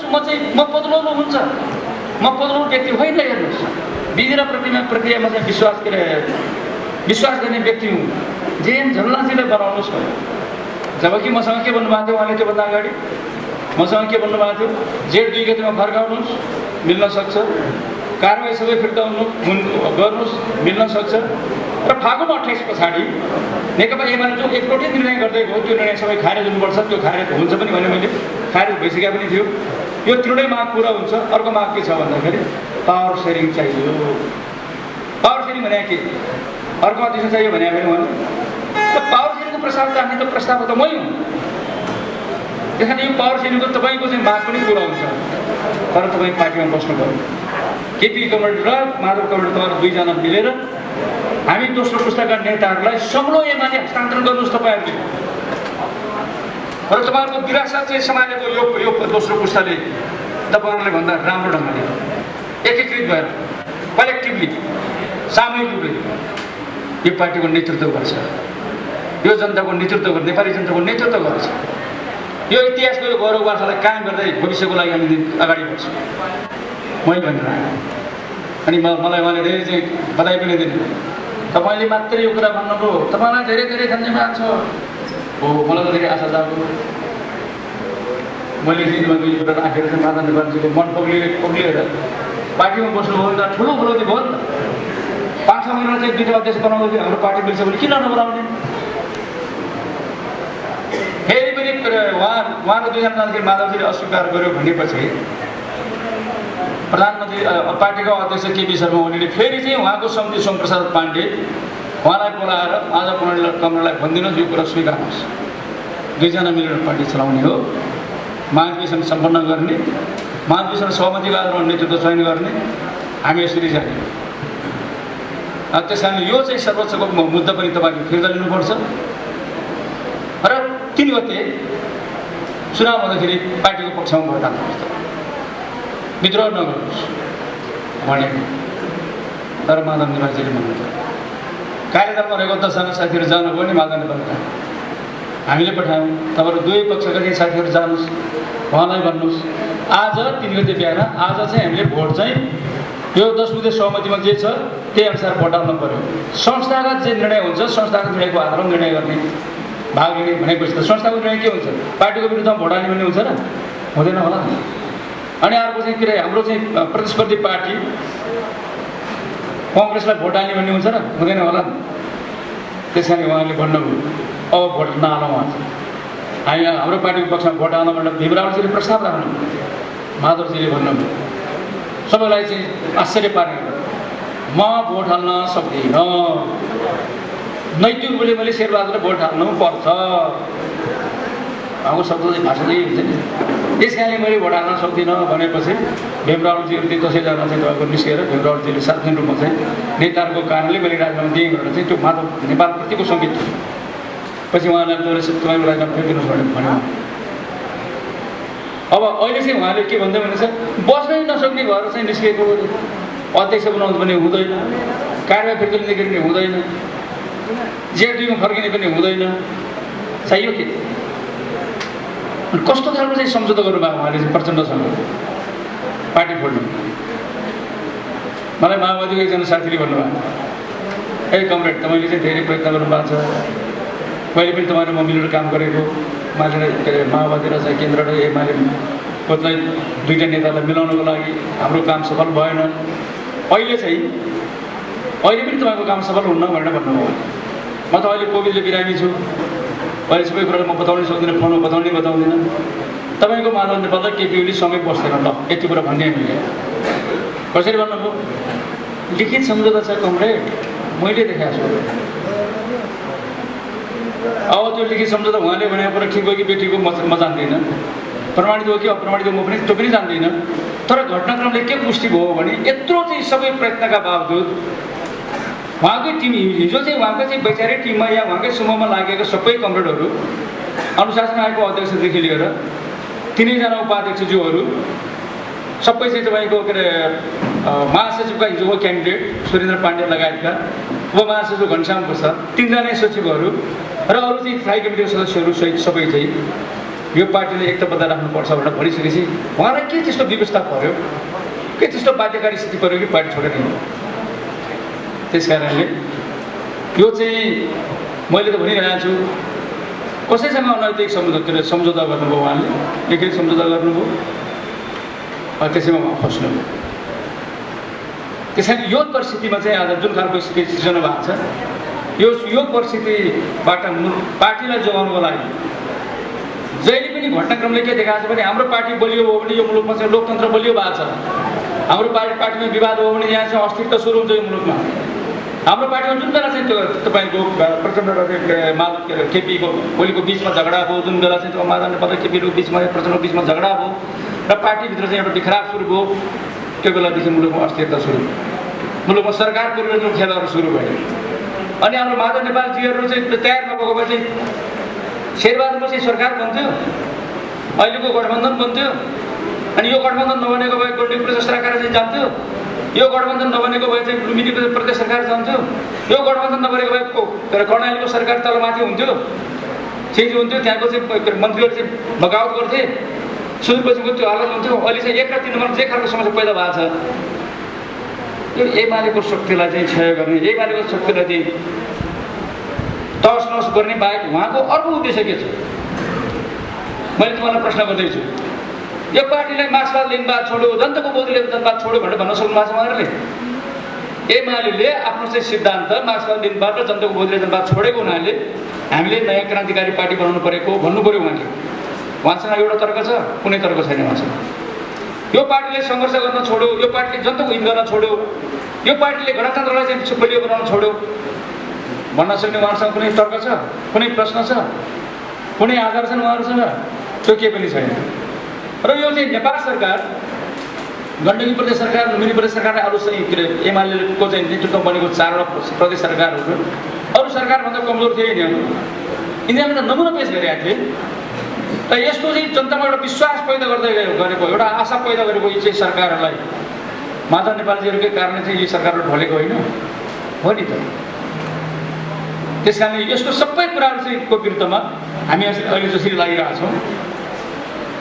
म बदलाउनु हुन्छ, म बदलाउनु व्यक्ति होइन। हेर्नुहोस्, विधि र प्रक्रियामा चाहिँ विश्वास गर्ने व्यक्ति हुँ। जेएन झलनाजीलाई बनाउनुहोस् भयो। जबकि मसँग के भन्नुभएको थियो उहाँले, त्योभन्दा अगाडि मसँग के भन्नुभएको थियो, जेठ 2 गतेमा फर्काउनुहोस्, मिल्न सक्छ, कारवाही सबै फिर्ता गर्नुहोस्, मिल्न सक्छ। र फागुन 28 पछाडि नेकपा एमाले जो एकलौटी निर्णय गर्दै गयो, त्यो निर्णय सबै खारेज हुनुपर्छ, त्यो खारेज हुन्छ पनि भने मैले खारेज भइसकेको पनि थियो। यो त्रिवटै माग पुरा हुन्छ। अर्को माग के छ भन्दाखेरि पावर सेयरिङ चाहियो। पावर सेयरिङ भने के? अर्को अध्यक्ष चाहियो भने पनि उहाँले पावर सेयरिङको प्रस्ताव राख्ने त प्रस्ताव त मै हुँ। त्यसैले यो पावर सेयरिङको तपाईँको चाहिँ माग पनि पुरा हुन्छ, तर तपाईँ पार्टीमा बस्नु पर्यो। केपी कमरेड र माधव कमरेड तपाईँहरू दुईजना मिलेर हामी दोस्रो पुस्ताका नेताहरूलाई सग्लो एमाले हस्तान्तरण गर्नुहोस् तपाईँहरूले। र तपाईँहरूको विरासत चाहिँ समाजको यो दोस्रो पुस्ताले तपाईँहरूले भन्दा राम्रो ढङ्गले एकीकृत भएर कलेक्टिभली सामूहिक रूपले यो पार्टीको नेतृत्व गर्छ, यो जनताको नेतृत्व गर्छ, नेपाली जनताको नेतृत्व गर्छ। यो इतिहासको यो गौरवगाथालाई कायम गर्दै भविष्यको लागि हामी अगाडि बढ्छौँ मै भनेर आयो। अनि मलाई उहाँले धेरै चाहिँ बधाई पनि दिनु। तपाईँले मात्रै यो कुरा भन्नुभयो, तपाईँलाई धेरै धेरै धन्यवाद छ। हो, मलाई त धेरै आशा जाग्यो। मैले दिनमा यो कुरा राखेर चाहिँ माधव नेपालजीको मन पग्लिएर पार्टीमा बस्नुभयो त ठुलो उपलब्धि भयो नि त। 5-6 महिना चाहिँ दुईवटा अध्यक्ष बनाउँदाखेरि हाम्रो पार्टी मिल्छ भने किन नबनाउने? फेरि पनि उहाँको दुईजना जाँदाखेरि माधवजीले अस्वीकार गर्यो भनेपछि प्रधानमन्त्री पार्टीको अध्यक्ष केपी शर्मा ओलीले फेरि चाहिँ उहाँको समिति सोमप्रसाद पाण्डे उहाँलाई बोलाएर माधव कमरेडलाई भनिदिनुहोस् यो कुरा स्वीकार्नुहोस्, दुईजना मिलेर पार्टी चलाउने हो, महाधिवेशन सम्पन्न गर्ने, महाधिवेशन सहमतिको आधारमा नेतृत्व चयन गर्ने, हामी यसरी जाने। त्यस कारणले यो चाहिँ सर्वोच्चको मुद्दा पनि तपाईँले फिर्ता लिनुपर्छ। र 3 गते चुनाव हुँदाखेरि पार्टीको पक्षमा भोट हाल्नुहोस्, विद्रोह नगर्नुहोस् भनेको। तर माधव नेपालजीले भन्नुभयो कार्यदलमा रहेको 10जना साथीहरू जानुभयो नि माधव नेपालका, हामीले पठायौँ। तपाईँहरू दुवै पक्षका चाहिँ साथीहरू जानुहोस्, उहाँलाई भन्नुहोस् आज 3 गते बिहान आज चाहिँ हामीले भोट चाहिँ यो 10 बुँदे सहमतिमा जे छ त्यही अनुसार भोट हाल्नु पर्यो। संस्थागत जे निर्णय हुन्छ संस्थागत निर्णयको आधारमा निर्णय गर्ने, भाग लिने भनेपछि त संस्थाको निर्णय के हुन्छ? पार्टीको विरुद्धमा भोट हाल्ने भन्ने हुन्छ र हुँदैन होला नि। अनि अर्को चाहिँ के अरे हाम्रो चाहिँ प्रतिस्पर्धी पार्टी कङ्ग्रेसलाई भोट हाल्ने भन्ने हुन्छ र हुँदैन होला नि। त्यस कारणले उहाँले भन्नुभयो अब भोट नहालौँ, हामी हाम्रो पार्टीको पक्षमा भोट हाल्न भनेर भीमरावजीले प्रस्ताव राख्नु, माधवजीले भन्नुभयो सबैलाई चाहिँ आश्चर्य पार्ने, म भोट हाल्न सक्दिनँ, नैतिक रूपले मैले शेरबहादुरलाई भोट हाल्नु पर्छ। हाम्रो शब्द चाहिँ भाषा चाहिँ हुन्छ नि। त्यस कारणले मैले भोट हाल्न सक्दिनँ भनेपछि भीमरावजीहरू 10जना चाहिँ तपाईँको निस्केर भीमरावजीले सार्वजनिक रूपमा चाहिँ नेताहरूको कारणले मैले राजीनामा दिएँ भनेर चाहिँ त्यो माधव नेपालप्रतिको सङ्गीत थियो। पछि उहाँलाई तपाईँको राजीनामा फेरिदिनुहोस् भनेर भन्यो। अब अहिले चाहिँ उहाँले के भन्दै भनेछ, बस्नै नसक्ने भएर चाहिँ निस्किएको अध्यक्ष बनाउनु पनि हुँदैन, कारवाही फिर्ता लिँदाखेरि पनि हुँदैन, जेठ 2 मा फर्किने पनि हुँदैन, चाहियो के? कस्तो खालको चाहिँ सम्झौता गर्नुभएको उहाँले चाहिँ प्रचण्डसँग पार्टी छोड्नु। मलाई माओवादीको एकजना साथीले भन्नुभयो, ए कमरेड तपाईँले चाहिँ धेरै प्रयत्न गर्नुभएको छ, मैले पनि तपाईँले म मिलेर काम गरेको, मैले के अरे माओवादी र चाहिँ केन्द्र र एमाले कोलाई दुईवटा नेतालाई मिलाउनको लागि हाम्रो काम सफल भएन, अहिले पनि तपाईँको काम सफल हुन्न भनेर भन्नुभयो। म त अहिले कोभिडले बिरामी छु, अहिले सबै कुरा म बताउनै सक्दिनँ, फोनमा बताउँदिनँ। तपाईँको माधव नेपाललाई केपी ओली सँगै बस्दैन, ल यति कुरा भन्ने मैले। कसरी भन्नुभयो? लिखित सम्झौता छ कमरेड, मैले देखाएको छु। अब त्यो लिखित सम्झौता उहाँले भनेको कुरा ठिक हो कि बेठिक हो म जान्दिनँ, प्रमाणित हो कि अप्रमाणित हो म पनि त्यो पनि जान्दिनँ। तर घटनाक्रमले के पुष्टि भयो भने यत्रो चाहिँ सबै प्रयत्नका बावजुद उहाँकै टिम हिजो चाहिँ उहाँको चाहिँ वैचारिक टिममा या उहाँकै समूहमा लागेको सबै कमरेडहरू, अनुशासन आयोगको अध्यक्षदेखि लिएर 3जना उपाध्यक्षज्यूहरू सबै चाहिँ तपाईँको के अरे महासचिवका हिजोको क्यान्डिडेट सुरेन्द्र पाण्डे लगायतका, उपमहासचिव घनश्याम प्रसाद, 3जना सचिवहरू र अरू चाहिँ स्थायी कमिटीका सदस्यहरू सहित सबै चाहिँ यो पार्टीले एकताबद्ध राख्नुपर्छ भनेर भनिसकेपछि उहाँलाई के त्यस्तो व्यवस्था पर्यो, के त्यस्तो बाध्यकारी स्थिति पर्यो कि पार्टी छोडेर हिँड्नु। त्यस कारणले यो चाहिँ मैले त भनिरहेको छु, कसैसँग अनैतिक सम्झौता गर्नुभयो उहाँले, एकैक सम्झौता गर्नुभयो, त्यसैमा उहाँ फस्नुभयो। त्यस कारण यो परिस्थितिमा चाहिँ आज जुन खालको स्थिति सृजना भएको छ, यो परिस्थितिबाट पार्टीलाई जोगाउनुको लागि जहिले पनि घटनाक्रमले के देखाएको छ भने हाम्रो पार्टी बलियो हो भने यो मुलुकमा चाहिँ लोकतन्त्र बलियो भएको छ। हाम्रो पार्टीमा विवाद हो भने यहाँ चाहिँ अस्तित्व सुरु हुन्छ यो मुलुकमा। हाम्रो पार्टीमा जुन बेला चाहिँ त्यो तपाईँको प्रचण्ड र केपीको भोलिको बिचमा झगडा भयो, जुन बेला चाहिँ त्यो माधव नेपाल र केपीको बिचमा प्रचण्डको बिचमा झगडा भयो र पार्टीभित्र चाहिँ एउटा बिखराब सुरु भयो, त्यो बेलादेखि मुलुकमा अस्थिरता सुरु भयो, मुलुकमा सरकार परिवर्तनको खेलहरू सुरु भयो। अनि हाम्रो माधव नेपालजीहरू चाहिँ तयार नभएको भए चाहिँ शेरबहादुरको चाहिँ सरकार बन्थ्यो, अहिलेको गठबन्धन बन्थ्यो। अनि यो गठबन्धन नबनेको भए गोल्डी प्रदेश सरकार चाहिँ जान्थ्यो, यो गठबन्धन नबनेको भए चाहिँ लुम्बिनी प्रदेश सरकार जान्थ्यो, यो गठबन्धन नबनेको भए कर्णालीको सरकार तलमाथि हुन्थ्यो, चेन्ज हुन्थ्यो, त्यहाँको चाहिँ मन्त्रीहरू चाहिँ बगावत गर्थे, सुदूरपश्चिमको त्यो हालत हुन्थ्यो। अहिले चाहिँ 1 र 3 नम्बर जे खालको समस्या पैदा भएको छ, यो एमालेको शक्तिलाई चाहिँ क्षय गर्ने, एमालेको शक्तिलाई चाहिँ तहस नहस गर्ने बाहेक उहाँको अर्को उद्देश्य के छ? मैले तपाईँलाई प्रश्न गर्दैछु, यो पार्टीलाई मार्क्सवाद लेनिनवाद छोड्यो, जनताको बौद्ध लेनिनवाद छोड्यो भनेर भन्न सक्नु भएको छ उहाँहरूले? एमाले आफ्नो चाहिँ सिद्धान्त मार्क्सवाद लेनिनवाद र जनताको बौद्ध लेनिनवाद छोडेको हुनाले हामीले नयाँ क्रान्तिकारी पार्टी बनाउनु परेको भन्नु पऱ्यो उहाँले। उहाँसँग एउटा तर्क छ? कुनै तर्क छैन उहाँसँग। यो पार्टीले सङ्घर्ष गर्न छोड्यो, यो पार्टीले जनताको हित गर्न छोड्यो, यो पार्टीले गणतन्त्रलाई चाहिँ बलियो बनाउन छोड्यो भन्न सक्ने उहाँहरूसँग कुनै तर्क छ? कुनै प्रश्न छ? कुनै आधार छन् उहाँहरूसँग? त्यो केही पनि छैन। र यो चाहिँ नेपाल सरकार, गण्डकी प्रदेश सरकार, लुम्बिनी प्रदेश सरकार, अरू चाहिँ एमालेको चाहिँ नेतृत्व बनेको 4 प्रदेश सरकारहरू अरू सरकारभन्दा कमजोर थिए यिनीहरूले त नमुना पेश गरेका थिए। र यस्तो चाहिँ जनतामा एउटा विश्वास पैदा गर्दै गरेको, एउटा आशा पैदा गरेको यी चाहिँ सरकारहरूलाई माधव नेपालजीहरूकै कारणले चाहिँ यी सरकारहरू ढलेको होइन हो नि त। त्यस कारणले यस्तो सबै कुराहरू चाहिँ को विरुद्धमा हामी अहिले जसरी लागिरहेका छौँ,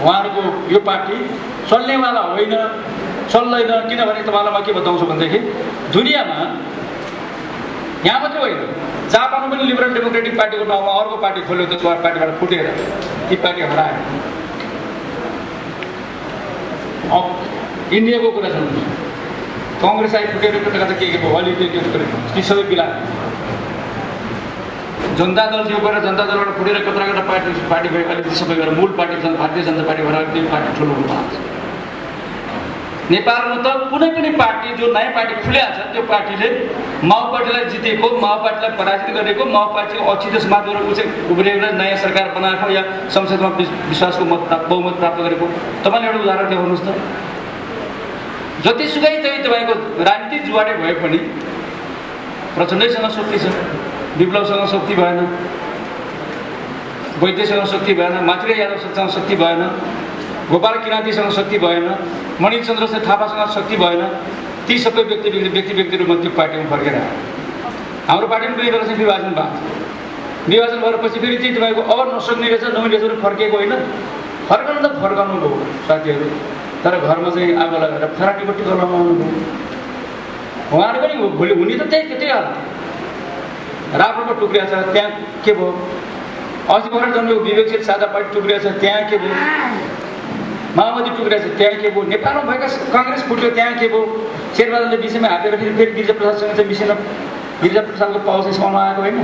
उहाँहरूको यो पार्टी चल्नेवाला होइन, चल्दैन। किनभने तपाईँलाई म के बताउँछु भनेदेखि दुनियाँमा यहाँ मात्रै होइन, जापानमा पनि लिबरल डेमोक्रेटिक पार्टीको नाउँमा अर्को पार्टी खोल्यो, त्यो पार्टीबाट फुटेर ती पार्टी हरायो। अब इन्डियाको कुरा छ, कङ्ग्रेस आइ फुटेर कता के भयो, अलि ती सबै बिला जनता दल थियो गएर जनता दलबाट फुटेर कता पार्टी भयो, अहिले सबै गरेर मूल पार्टी भारतीय जनता पार्टी भएर त्यो पार्टी ठुलो हुनु भएको छ। नेपालमा त कुनै पनि पार्टी जो नयाँ पार्टी खुलेको छ त्यो पार्टीले माओवादीलाई जितेको, माओवादीलाई पराजित गरेको, माओवादीको अछिटो समाजबाट उब्रिएर नयाँ सरकार बनाएको या संसदमा विश्वासको बहुमत प्राप्त गरेको तपाईँले एउटा उदाहरण देखाउनुहोस् त। जतिसुकै चाहिँ तपाईँको राजनीतिक जुवाडे भए पनि प्रचण्डैसँग शक्ति छ, विप्लवसँग शक्ति भएन, वैद्यसँग शक्ति भएन, मातृ यादवसँग शक्ति भएन, गोपाल किराँतीसँग शक्ति भएन, मणिचन्द्र थापासँग शक्ति भएन। ती सबै व्यक्तिहरू त्यो पार्टीमा फर्केर आयो। हाम्रो पार्टीमा पनि बेला चाहिँ विभाजन भएको छ। विभाजन भएपछि फेरि चाहिँ तपाईँको अब नसक्ने रहेछ, नहुने रहेछ फर्केको होइन। फर्काउनु त फर्काउनु भयो साथीहरू, तर घरमा चाहिँ आगो लगाएर फराकीको टिका लगाउनु भयो। उहाँहरू पनि भोलि हुने त त्यही हाल। राप्रपा टुक्रिया छ, त्यहाँ के भयो? अस्ति भर्खर जन्मेको विवेकशील साझा पार्टी टुक्रिया छ, त्यहाँ के भयो? माओवादी टुक्रिया छ, त्यहाँ के भयो? नेपालमा भएका काङ्ग्रेस फुट्यो, त्यहाँ के भयो? शेरबहादुरले विषयमा हातेर फेरि गिरिजाप्रसादसँग चाहिँ मिसिन गिरिजाप्रसादको पाउ चाहिँ समाउन आएको होइन।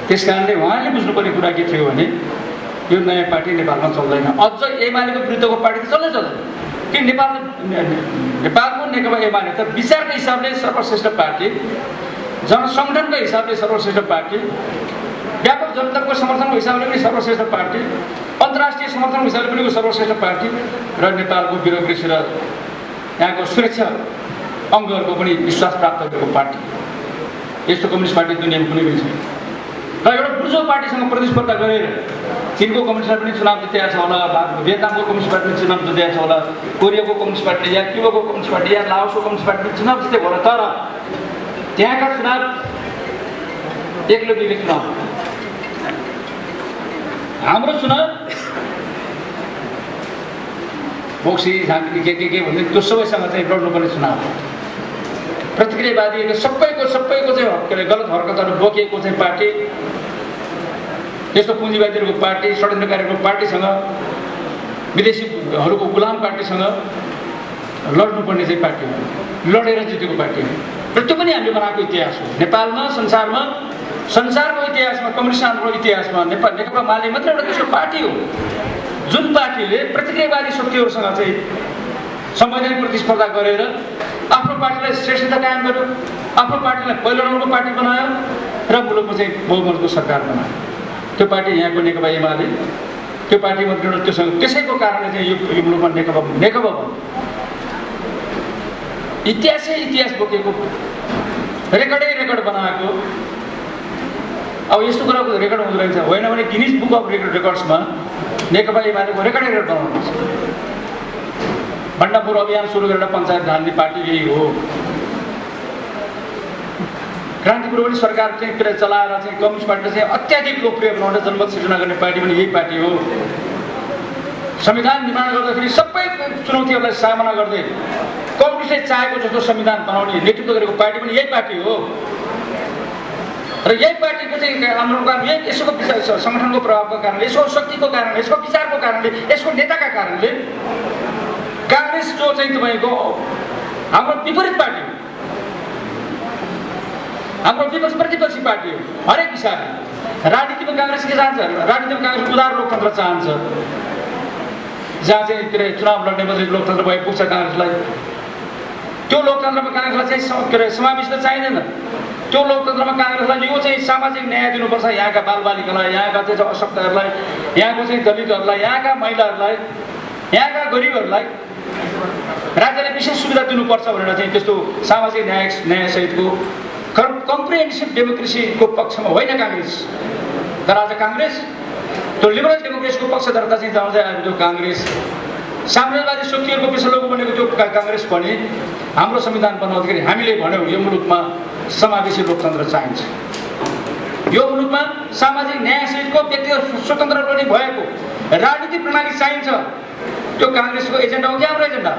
त्यस कारणले उहाँले बुझ्नुपर्ने कुरा के थियो भने यो नयाँ पार्टी नेपालमा चल्दैन। अझ एमालेको विरुद्धको पार्टी त चल्दैन कि नेपालको नेकपा एमाले त विचारको हिसाबले सर्वश्रेष्ठ पार्टी, जनसङ्गठनको हिसाबले सर्वश्रेष्ठ पार्टी, व्यापक जनताको समर्थनको हिसाबले पनि सर्वश्रेष्ठ पार्टी, अन्तर्राष्ट्रिय समर्थनको हिसाबले पनि सर्वश्रेष्ठ पार्टी र नेपालको ब्युरोक्रेसी र यहाँको सुरक्षा अङ्गहरूको पनि विश्वास प्राप्त गरेको पार्टी। यस्तो कम्युनिस्ट पार्टी दुनियाँमा कुनै पनि छैन। र एउटा बुर्जो पार्टीसँग प्रतिस्पर्धा गरेर चीनको कम्युनिस्ट पनि चुनाव जितेको छ होला, भियतनामको कम्युनिस्ट पार्टी पनि चुनाव जितेको छ होला, कोरियाको कम्युनिस्ट पार्टी या क्युबाको कम्युनिस्ट पार्टी या लाओसको कम्युनिस्ट पार्टी पनि चुनाव जितेको होला। तर त्यहाँका चुनाव एक्लो दुईले चुनाव, हाम्रो चुनाव बोक्सी झाँक्री के भन्दै त्यो सबैसँग चाहिँ लड्नुपर्ने चुनाव हो। प्रतिक्रियावादीहरूले सबैको चाहिँ के अरे गलत हरकतहरू बोकेको चाहिँ पार्टी, त्यस्तो पुँजीवादीहरूको पार्टी, षड्यन्त्रकारीहरूको पार्टीसँग, विदेशीहरूको गुलाम पार्टीसँग लड्नुपर्ने चाहिँ पार्टी हो, लडेर जितेको पार्टी हो। र त्यो पनि हामीले बनाएको इतिहास हो। नेपालमा संसारको इतिहासमा, कम्युनिस्ट आन्दोलनको इतिहासमा नेकपा माले मात्र एउटा त्यस्तो पार्टी हो जुन पार्टीले प्रतिक्रियावादी शक्तिहरूसँग चाहिँ संवैधानिक प्रतिस्पर्धा गरेर आफ्नो पार्टीलाई श्रेष्ठता कायम गर्यो, आफ्नो पार्टीलाई पहिलो नम्बरको पार्टी बनायो र मुलुकमा चाहिँ बहुमतको सरकार बनायो। त्यो पार्टी यहाँको नेकपा एमाले, त्यो पार्टी मात्र त्योसँग, त्यसैको कारणले चाहिँ यो मुलुकमा नेकपा भयो। इतिहास बोकेको, रेकर्ड बनाएको। अब यस्तो कुराको रेकर्ड हुँदो रहेछ, होइन भने गिनिज बुक अफ रेकर्ड्समा नेकपा एमालेको रेकर्ड बनाउनुपर्छ। भण्डाफोर अभियान सुरु गरेर पञ्चायत ढाल्ने पार्टी यही हो। क्रान्तिपूर्व सरकार चाहिँ चलाएर चाहिँ कम्युनिस्ट पार्टीले चाहिँ अत्याधिक लोकप्रिय बनाएर जनमत सिर्जना गर्ने पार्टी पनि यही पार्टी हो। संविधान निर्माण गर्दाखेरि सबै चुनौतीहरूलाई सामना गर्दै कम्युनिस्टले चाहेको जस्तो संविधान बनाउने नेतृत्व गरेको पार्टी पनि यही पार्टी हो। र यही पार्टीको चाहिँ आन्दोलनको कारण, यही यसको सङ्गठनको प्रभावको कारणले, यसको शक्तिको कारणले, यसको विचारको कारणले, यसको नेताका कारणले काङ्ग्रेस जो चाहिँ तपाईँको हाम्रो विपरीत पार्टी हो, हाम्रो प्रतिपक्षी पार्टी हो। हरेक हिसाबले राजनीतिमा काङ्ग्रेस के चाहन्छ? राजनीतिमा काङ्ग्रेस उदार लोकतन्त्र चाहन्छ, जहाँ चाहिँ के अरे चुनाव लड्ने मात्रै लोकतन्त्र भए पुग्छ काङ्ग्रेसलाई। त्यो लोकतन्त्रमा काङ्ग्रेसलाई चाहिँ के अरे समावेश त चाहिँदैन। त्यो लोकतन्त्रमा काङ्ग्रेसलाई यो चाहिँ सामाजिक न्याय दिनुपर्छ, यहाँका बालबालिकालाई, यहाँका चाहिँ अशक्तहरूलाई, यहाँको चाहिँ दलितहरूलाई, यहाँका महिलाहरूलाई, यहाँका गरिबहरूलाई राज्यले विशेष सुविधा दिनुपर्छ भनेर चाहिँ त्यस्तो सामाजिक न्यायसहितको कम्प्रिहेन्सिभ डेमोक्रेसीको पक्षमा होइन काङ्ग्रेस। तर आज काङ्ग्रेस त्यो लिबरल डेमोक्रेसीको पक्षधरता चाहिँ जाँदै आएको त्यो काङ्ग्रेस, साम्राज्यवादी शक्तिहरूको विषलोको बनेको त्यो काङ्ग्रेस भने हाम्रो संविधान बनाउँदाखेरि हामीले भन्यौँ यो मुलुकमा समावेशी लोकतन्त्र चाहिन्छ, यो मुलुकमा सामाजिक न्यायसहितको व्यक्तिगत स्वतन्त्र पनि भएको राजनीतिक प्रणाली चाहिन्छ। त्यो काङ्ग्रेसको एजेन्डा हो कि हाम्रो एजेन्डा?